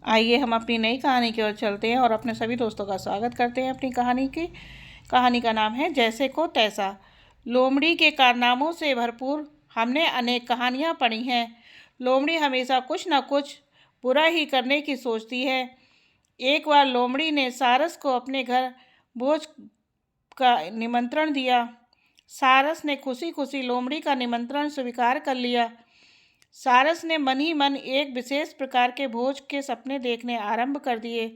आइए हम अपनी नई कहानी की ओर चलते हैं और अपने सभी दोस्तों का स्वागत करते हैं अपनी कहानी का नाम है जैसे को तैसा। लोमड़ी के कारनामों से भरपूर हमने अनेक कहानियाँ पढ़ी हैं। लोमड़ी हमेशा कुछ न कुछ बुरा ही करने की सोचती है। एक बार लोमड़ी ने सारस को अपने घर भोज का निमंत्रण दिया। सारस ने खुशी खुशी लोमड़ी का निमंत्रण स्वीकार कर लिया। सारस ने मन ही मन एक विशेष प्रकार के भोज के सपने देखने आरंभ कर दिए।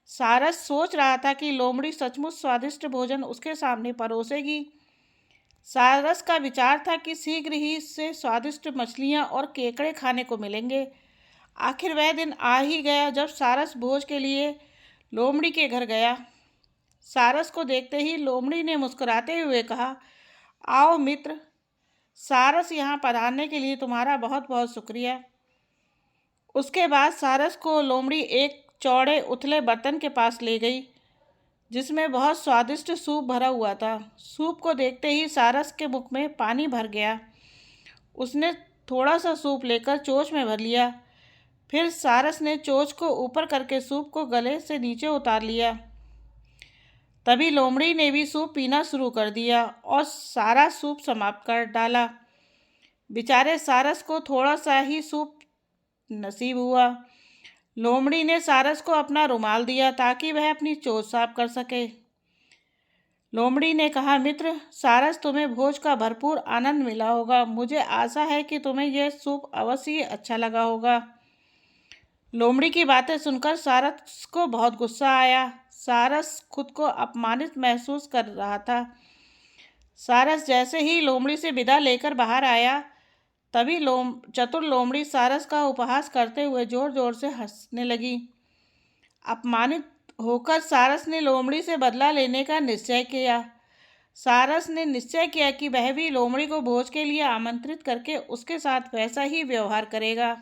सारस सोच रहा था कि लोमड़ी सचमुच स्वादिष्ट भोजन उसके सामने परोसेगी। सारस का विचार था कि शीघ्र ही इससे स्वादिष्ट मछलियां और केकड़े खाने को मिलेंगे। आखिर वह दिन आ ही गया जब सारस भोज के लिए लोमड़ी के घर गया। सारस को देखते ही लोमड़ी ने मुस्कुराते हुए कहा, आओ मित्र, सारस यहाँ पधारने के लिए तुम्हारा बहुत बहुत शुक्रिया। उसके बाद सारस को लोमड़ी एक चौड़े उथले बर्तन के पास ले गई जिसमें बहुत स्वादिष्ट सूप भरा हुआ था। सूप को देखते ही सारस के मुख में पानी भर गया। उसने थोड़ा सा सूप लेकर चोंच में भर लिया। फिर सारस ने चोंच को ऊपर करके सूप को गले से नीचे उतार लिया। तभी लोमड़ी ने भी सूप पीना शुरू कर दिया और सारा सूप समाप्त कर डाला। बेचारे सारस को थोड़ा सा ही सूप नसीब हुआ। लोमड़ी ने सारस को अपना रुमाल दिया ताकि वह अपनी चोंच साफ कर सके। लोमड़ी ने कहा, मित्र सारस, तुम्हें भोज का भरपूर आनंद मिला होगा। मुझे आशा है कि तुम्हें यह सूप अवश्य ही अच्छा लगा होगा। लोमड़ी की बातें सुनकर सारस को बहुत गुस्सा आया। सारस खुद को अपमानित महसूस कर रहा था। सारस जैसे ही लोमड़ी से विदा लेकर बाहर आया तभी चतुर लोमड़ी सारस का उपहास करते हुए जोर जोर से हंसने लगी। अपमानित होकर सारस ने लोमड़ी से बदला लेने का निश्चय किया। सारस ने निश्चय किया कि वह भी लोमड़ी को भोज के लिए आमंत्रित करके उसके साथ वैसा ही व्यवहार करेगा।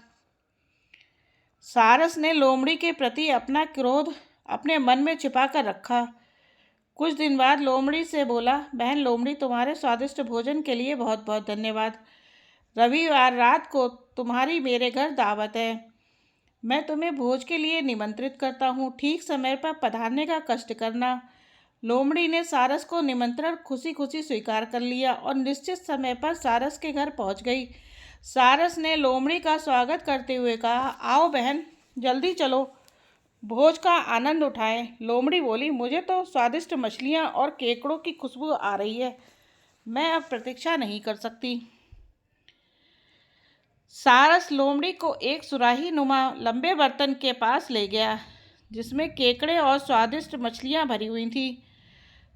सारस ने लोमड़ी के प्रति अपना क्रोध अपने मन में छिपा कर रखा। कुछ दिन बाद लोमड़ी से बोला, बहन लोमड़ी, तुम्हारे स्वादिष्ट भोजन के लिए बहुत बहुत धन्यवाद। रविवार रात को तुम्हारी मेरे घर दावत है। मैं तुम्हें भोज के लिए निमंत्रित करता हूँ। ठीक समय पर पधारने का कष्ट करना। लोमड़ी ने सारस को निमंत्रण खुशी खुशी स्वीकार कर लिया और निश्चित समय पर सारस के घर पहुँच गई। सारस ने लोमड़ी का स्वागत करते हुए कहा, आओ बहन, जल्दी चलो, भोज का आनंद उठाएं। लोमड़ी बोली, मुझे तो स्वादिष्ट मछलियाँ और केकड़ों की खुशबू आ रही है। मैं अब प्रतीक्षा नहीं कर सकती। सारस लोमड़ी को एक सुराही नुमा लंबे बर्तन के पास ले गया जिसमें केकड़े और स्वादिष्ट मछलियां भरी हुई थीं।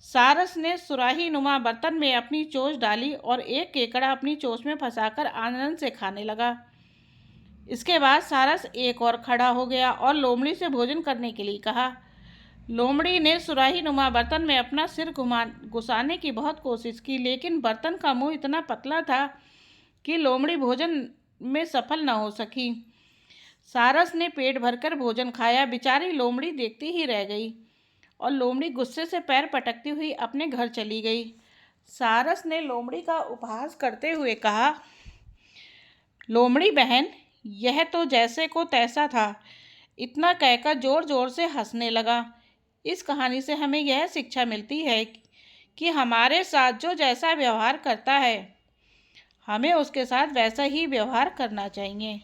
सारस ने सुराही नुमा बर्तन में अपनी चोंच डाली और एक केकड़ा अपनी चोंच में फंसाकर आनंद से खाने लगा। इसके बाद सारस एक और खड़ा हो गया और लोमड़ी से भोजन करने के लिए कहा। लोमड़ी ने सुराही नुमा बर्तन में अपना सिर घुसाने की बहुत कोशिश की, लेकिन बर्तन का मुंह इतना पतला था कि लोमड़ी भोजन में सफल न हो सकी। सारस ने पेट भरकर भोजन खाया। बेचारी लोमड़ी देखती ही रह गई और लोमड़ी गुस्से से पैर पटकती हुई अपने घर चली गई। सारस ने लोमड़ी का उपहास करते हुए कहा, लोमड़ी बहन, यह तो जैसे को तैसा था। इतना कहकर जोर जोर से हंसने लगा। इस कहानी से हमें यह शिक्षा मिलती है कि हमारे साथ जो जैसा व्यवहार करता है हमें उसके साथ वैसा ही व्यवहार करना चाहिए।